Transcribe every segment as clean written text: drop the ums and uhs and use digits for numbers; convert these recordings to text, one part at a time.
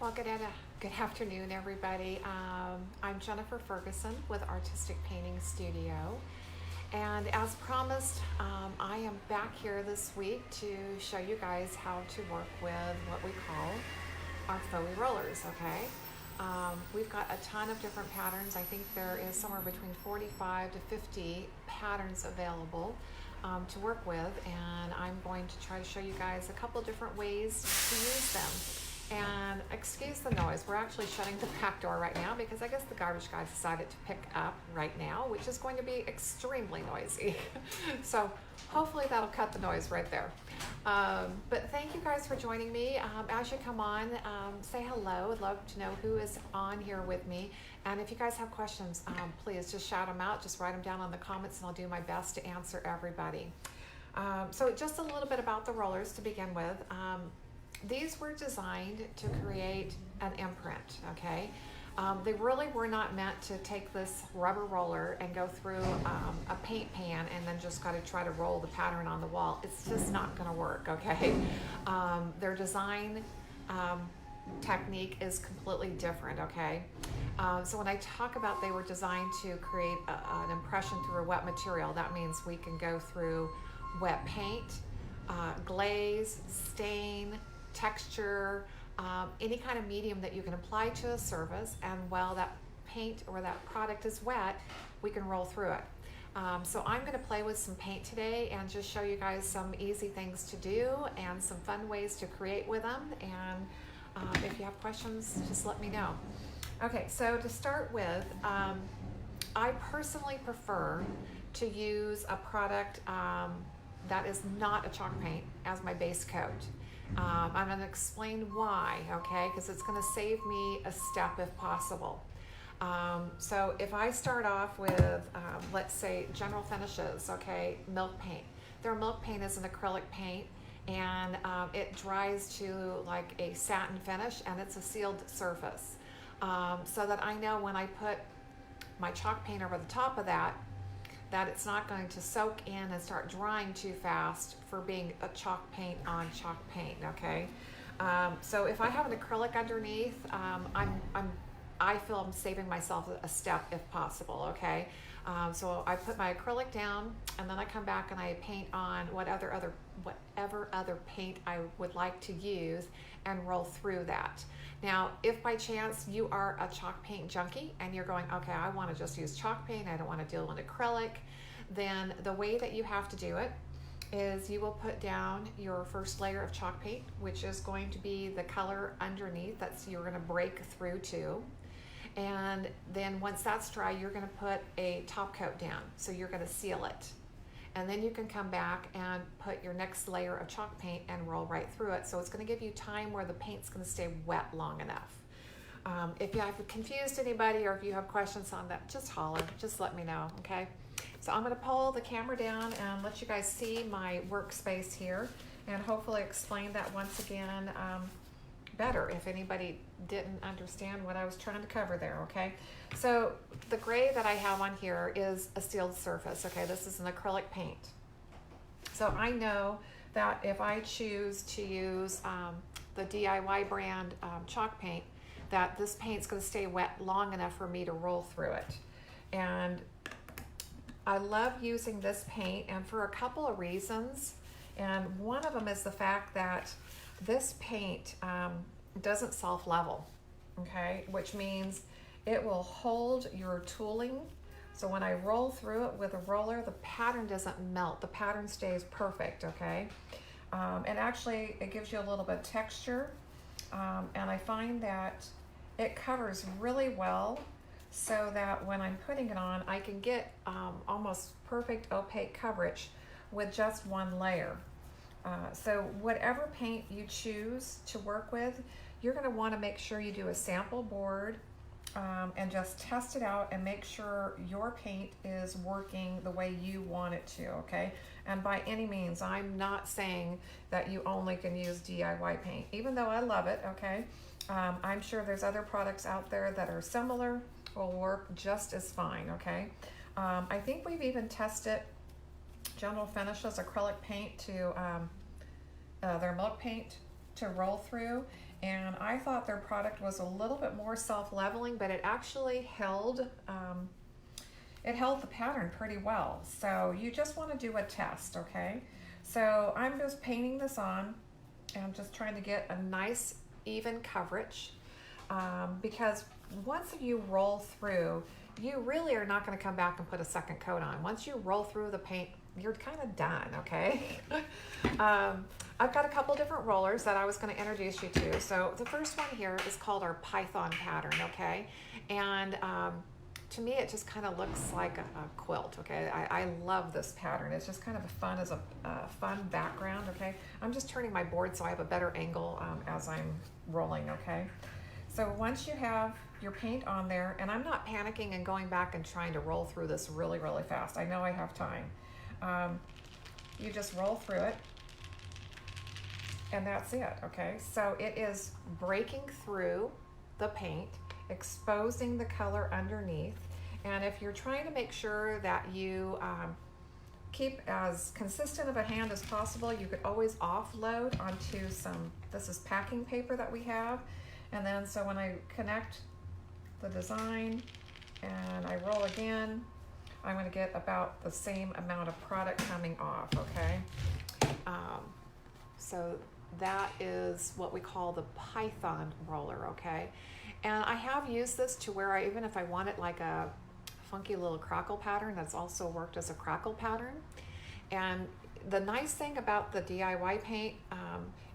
Well, good afternoon, everybody. I'm Jennifer Ferguson with Artistic Painting Studio. And as promised, I am back here this week to show you guys how to work with what we call our Foey rollers, okay? We've got a ton of different patterns. I think there is somewhere between 45 to 50 patterns available to work with, and I'm going to try to show you guys a couple different ways to use them. And excuse the noise, we're actually shutting the back door right now because I guess the garbage guy decided to pick up right now, which is going to be extremely noisy. So hopefully that'll cut the noise right there. But thank you guys for joining me. As you come on, say hello. I'd love to know who is on here with me. And if you guys have questions, please just shout them out. Just write them down on the comments and I'll do my best to answer everybody. So just a little bit about the rollers to begin with. These were designed to create an imprint, okay? They really were not meant to take this rubber roller and go through a paint pan and then just gotta try to roll the pattern on the wall. It's just not gonna work, okay? Their design technique is completely different, okay? So when I talk about they were designed to create an impression through a wet material, that means we can go through wet paint, glaze, stain, texture, any kind of medium that you can apply to a surface, and while that paint or that product is wet, we can roll through it. So I'm going to play with some paint today and just show you guys some easy things to do and some fun ways to create with them, and if you have questions, just let me know. Okay, so to start with, I personally prefer to use a product that is not a chalk paint as my base coat. I'm going to explain why, okay, because it's going to save me a step if possible. So if I start off with, let's say, General Finishes, okay, milk paint. Their milk paint is an acrylic paint, and it dries to like a satin finish, and it's a sealed surface. So that I know when I put my chalk paint over the top of that it's not going to soak in and start drying too fast for being a chalk paint on chalk paint, okay? So if I have an acrylic underneath, I feel I'm saving myself a step if possible, okay? So I put my acrylic down, and then I come back and I paint on whatever other paint I would like to use and roll through that. Now, if by chance you are a chalk paint junkie and you're going, okay, I want to just use chalk paint, I don't want to deal in acrylic, then the way that you have to do it is you will put down your first layer of chalk paint, which is going to be the color underneath that you're going to break through to. And then once that's dry, you're going to put a top coat down. So you're going to seal it. And then you can come back and put your next layer of chalk paint and roll right through it. So it's going to give you time where the paint's going to stay wet long enough. If you have confused anybody or if you have questions on that, just holler, just let me know, okay? So I'm going to pull the camera down and let you guys see my workspace here and hopefully explain that once again better if anybody didn't understand what I was trying to cover there, okay? So the gray that I have on here is a sealed surface, okay? This is an acrylic paint. So I know that if I choose to use the DIY brand chalk paint, that this paint's going to stay wet long enough for me to roll through it. And I love using this paint, and for a couple of reasons. And one of them is the fact that this paint doesn't self-level, okay? Which means it will hold your tooling. So when I roll through it with a roller, the pattern doesn't melt. The pattern stays perfect, okay? And actually, it gives you a little bit of texture. And I find that it covers really well so that when I'm putting it on, I can get almost perfect opaque coverage with just one layer. So whatever paint you choose to work with, you're going to want to make sure you do a sample board and just test it out and make sure your paint is working the way you want it to, okay? And by any means, I'm not saying that you only can use DIY paint, even though I love it, okay? I'm sure there's other products out there that are similar, will work just as fine, okay? I think we've even tested General Finishes acrylic paint to their milk paint to roll through, And I thought their product was a little bit more self-leveling, but it actually held the pattern pretty well. So you just want to do a test, okay? So I'm just painting this on, and I'm just trying to get a nice even coverage, because once you roll through, you really are not going to come back and put a second coat on. Once you roll through the paint, you're kind of done, okay? I've got a couple different rollers that I was going to introduce you to. So the first one here is called our Python pattern, okay? And to me, it just kind of looks like a quilt, okay? I love this pattern. It's just kind of fun as a fun background, okay? I'm just turning my board so I have a better angle as I'm rolling, okay? So once you have your paint on there, and I'm not panicking and going back and trying to roll through this really, really fast. I know I have time. You just roll through it, and that's it, okay? So it is breaking through the paint, exposing the color underneath, and if you're trying to make sure that you keep as consistent of a hand as possible, you could always offload onto this is packing paper that we have, and then so when I connect the design and I roll again, I'm going to get about the same amount of product coming off, okay? So that is what we call the Python roller, okay? And I have used this to where even if I want it like a funky little crackle pattern, that's also worked as a crackle pattern. And the nice thing about the DIY paint,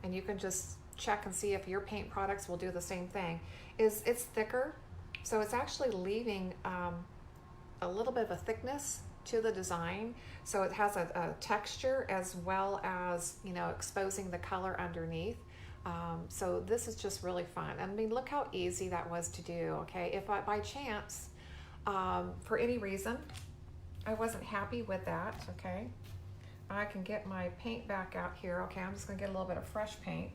and you can just check and see if your paint products will do the same thing, is it's thicker. So it's actually leaving a little bit of a thickness to the design. So it has a texture as well as, you know, exposing the color underneath. So this is just really fun. I mean, look how easy that was to do, okay? If I, by chance, for any reason, I wasn't happy with that, okay? I can get my paint back out here, okay? I'm just gonna get a little bit of fresh paint.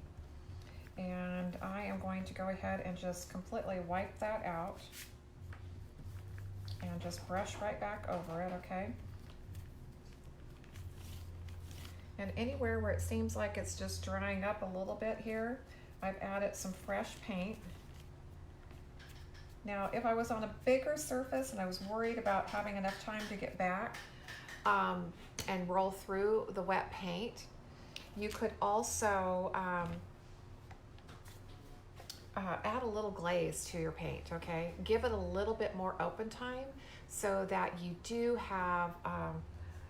And I am going to go ahead and just completely wipe that out and just brush right back over it, okay? And anywhere where it seems like it's just drying up a little bit here, I've added some fresh paint. Now, if I was on a bigger surface and I was worried about having enough time to get back and roll through the wet paint, you could also add a little glaze to your paint, okay? Give it a little bit more open time so that you do have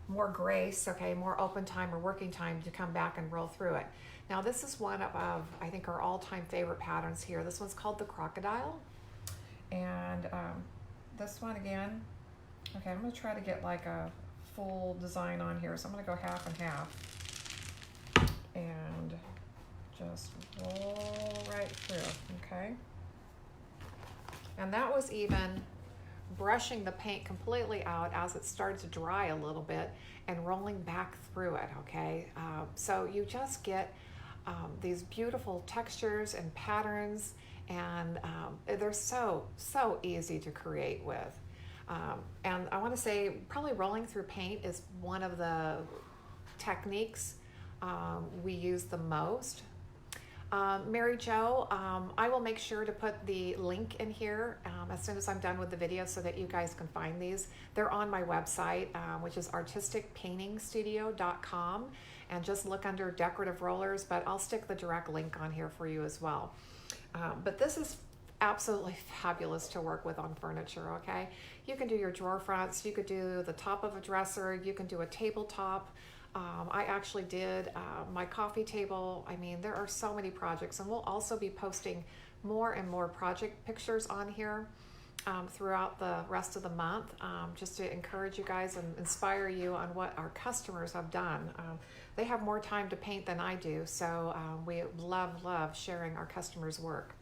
more grace, okay, more open time or working time to come back and roll through it. Now this is one of, I think, our all-time favorite patterns here. This one's called the Crocodile. And this one again, okay, I'm gonna try to get like a full design on here. So I'm gonna go half and half and just roll right through, okay? And that was even brushing the paint completely out as it started to dry a little bit and rolling back through it, okay? So you just get these beautiful textures and patterns, and they're so easy to create with. And I want to say probably rolling through paint is one of the techniques we use the most. Mary Jo, I will make sure to put the link in here as soon as I'm done with the video so that you guys can find these. They're on my website, which is artisticpaintingstudio.com, and just look under decorative rollers, but I'll stick the direct link on here for you as well. But this is absolutely fabulous to work with on furniture, okay? You can do your drawer fronts, you could do the top of a dresser, you can do a tabletop. I actually did my coffee table. I mean, there are so many projects, and we'll also be posting more and more project pictures on here throughout the rest of the month, just to encourage you guys and inspire you on what our customers have done. They have more time to paint than I do, so we love sharing our customers' work.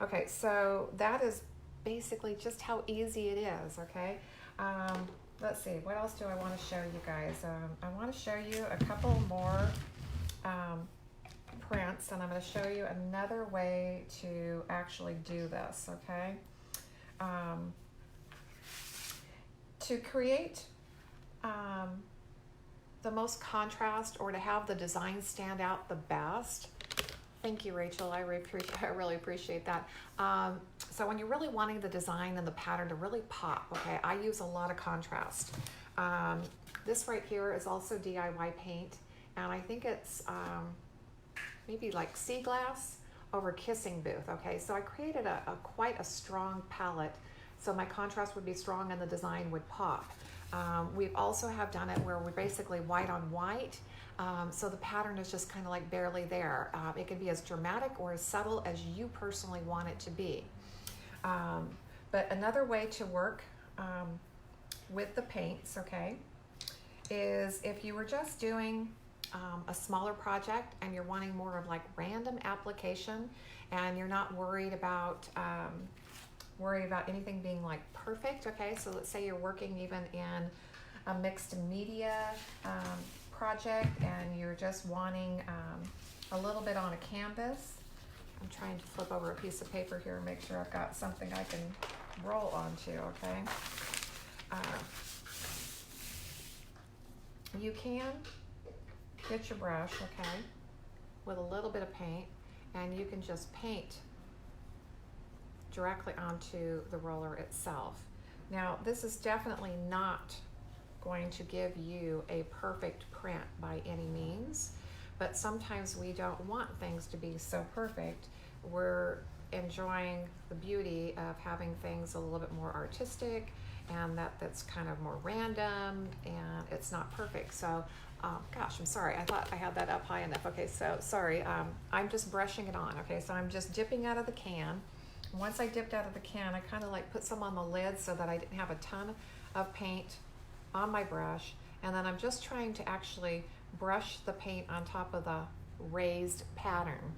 Okay, so that is basically just how easy it is, okay? Let's see, what else do I want to show you guys? I want to show you a couple more prints, and I'm going to show you another way to actually do this, okay? To create the most contrast, or to have the design stand out the best, Thank you, Rachel. I really appreciate that. So when you're really wanting the design and the pattern to really pop, okay, I use a lot of contrast. This right here is also DIY paint, and I think it's maybe like Sea Glass over Kissing Booth, okay? So I created a quite a strong palette, so my contrast would be strong and the design would pop. We've also have done it where we're basically white on white, so the pattern is just kind of like barely there. It can be as dramatic or as subtle as you personally want it to be. But another way to work with the paints, okay, is if you were just doing a smaller project and you're wanting more of like random application and you're not worried about anything being like perfect, okay? So let's say you're working even in a mixed media project and you're just wanting a little bit on a canvas. I'm trying to flip over a piece of paper here and make sure I've got something I can roll onto, okay? You can get your brush, okay, with a little bit of paint, and you can just paint directly onto the roller itself. Now, this is definitely not going to give you a perfect print by any means, but sometimes we don't want things to be so perfect. We're enjoying the beauty of having things a little bit more artistic, and that's kind of more random, and it's not perfect. So gosh, I'm sorry, I thought I had that up high enough. Okay, so sorry, I'm just brushing it on. Okay, so I'm just dipping out of the can. Once I dipped out of the can, I kind of like put some on the lid so that I didn't have a ton of paint on my brush, and then I'm just trying to actually brush the paint on top of the raised pattern,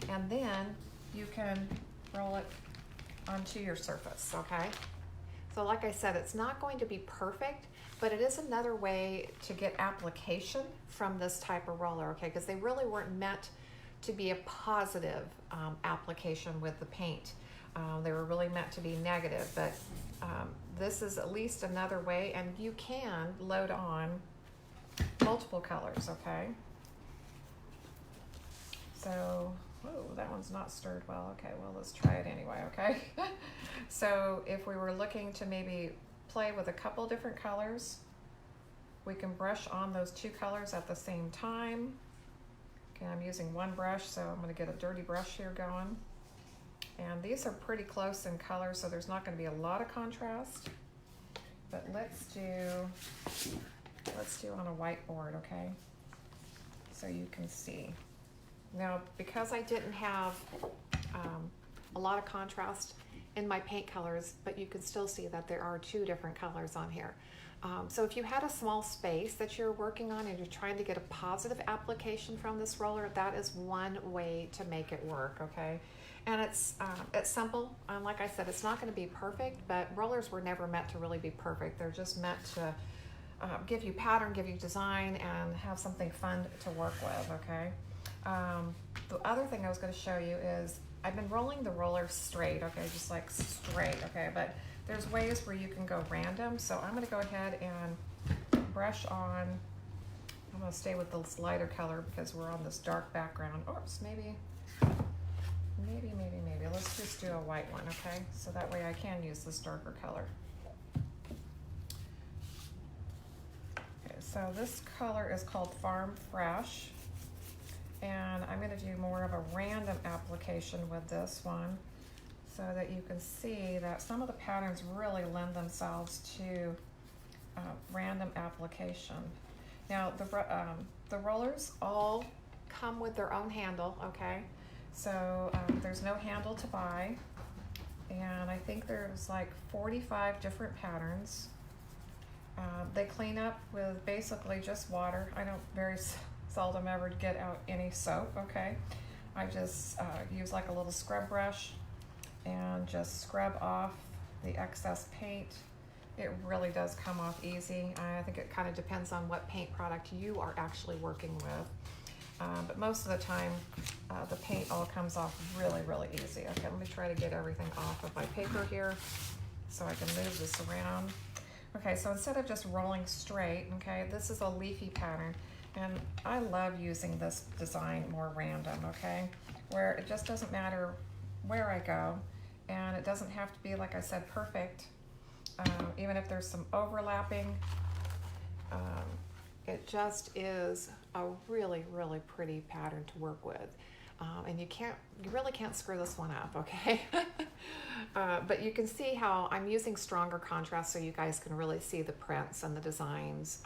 and then you can roll it onto your surface, okay? So like I said, it's not going to be perfect, but it is another way to get application from this type of roller, okay? Because they really weren't meant to be a positive application with the paint. They were really meant to be negative, but this is at least another way, and you can load on multiple colors, okay? So, whoa, that one's not stirred well. Okay, well, let's try it anyway, okay? So if we were looking to maybe play with a couple different colors, we can brush on those two colors at the same time. Okay, I'm using one brush, so I'm gonna get a dirty brush here going. And these are pretty close in color, so there's not gonna be a lot of contrast. But let's do on a whiteboard, okay? So you can see. Now, because I didn't have a lot of contrast in my paint colors, but you can still see that there are two different colors on here. So if you had a small space that you're working on and you're trying to get a positive application from this roller, that is one way to make it work, okay? And it's simple. Like I said, it's not going to be perfect, but rollers were never meant to really be perfect. They're just meant to give you pattern, give you design, and have something fun to work with, okay? The other thing I was going to show you is I've been rolling the roller straight, okay, just like straight, okay, but there's ways where you can go random. So I'm going to go ahead and brush on. I'm going to stay with this lighter color because we're on this dark background. Oops, maybe. Let's just do a white one, okay? So that way I can use this darker color. Okay, so this color is called Farm Fresh. And I'm going to do more of a random application with this one so that you can see that some of the patterns really lend themselves to random application. Now, the rollers all come with their own handle, okay? So there's no handle to buy, and I think there's like 45 different patterns. They clean up with basically just water. I don't very seldom ever get out any soap, okay? I just use like a little scrub brush and just scrub off the excess paint. It really does come off easy. I think it kind of depends on what paint product you are actually working with. But most of the time, the paint all comes off really, really easy. Okay, let me try to get everything off of my paper here so I can move this around. Okay, so instead of just rolling straight, okay, this is a leafy pattern. And I love using this design more random, okay? Where it just doesn't matter where I go, and it doesn't have to be, like I said, perfect. Even if there's some overlapping, it just is a really, really pretty pattern to work with. And you really can't screw this one up, okay? But you can see how I'm using stronger contrast so you guys can really see the prints and the designs.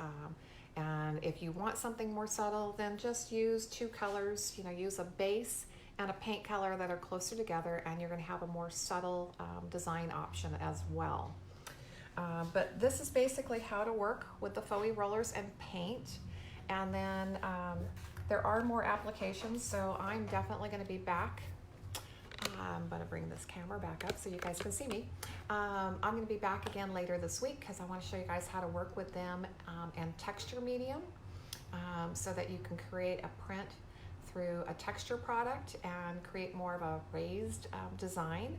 And if you want something more subtle, then just use two colors, use a base and a paint color that are closer together, and you're gonna have a more subtle design option as well. But this is basically how to work with the Foey rollers and paint. And then there are more applications, so I'm definitely going to be back. I'm going to bring this camera back up so you guys can see me. I'm going to be back again later this week because I want to show you guys how to work with them and texture medium so that you can create a print through a texture product and create more of a raised design.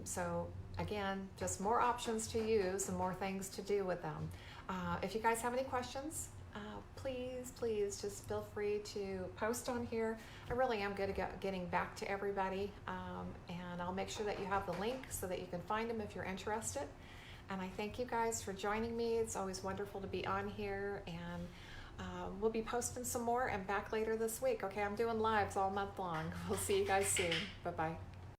So again, just more options to use and more things to do with them. If you guys have any questions, please just feel free to post on here. I really am good at getting back to everybody, and I'll make sure that you have the link so that you can find them if you're interested. And I thank you guys for joining me. It's always wonderful to be on here, and we'll be posting some more and back later this week. Okay, I'm doing lives all month long. We'll see you guys soon. Bye-bye.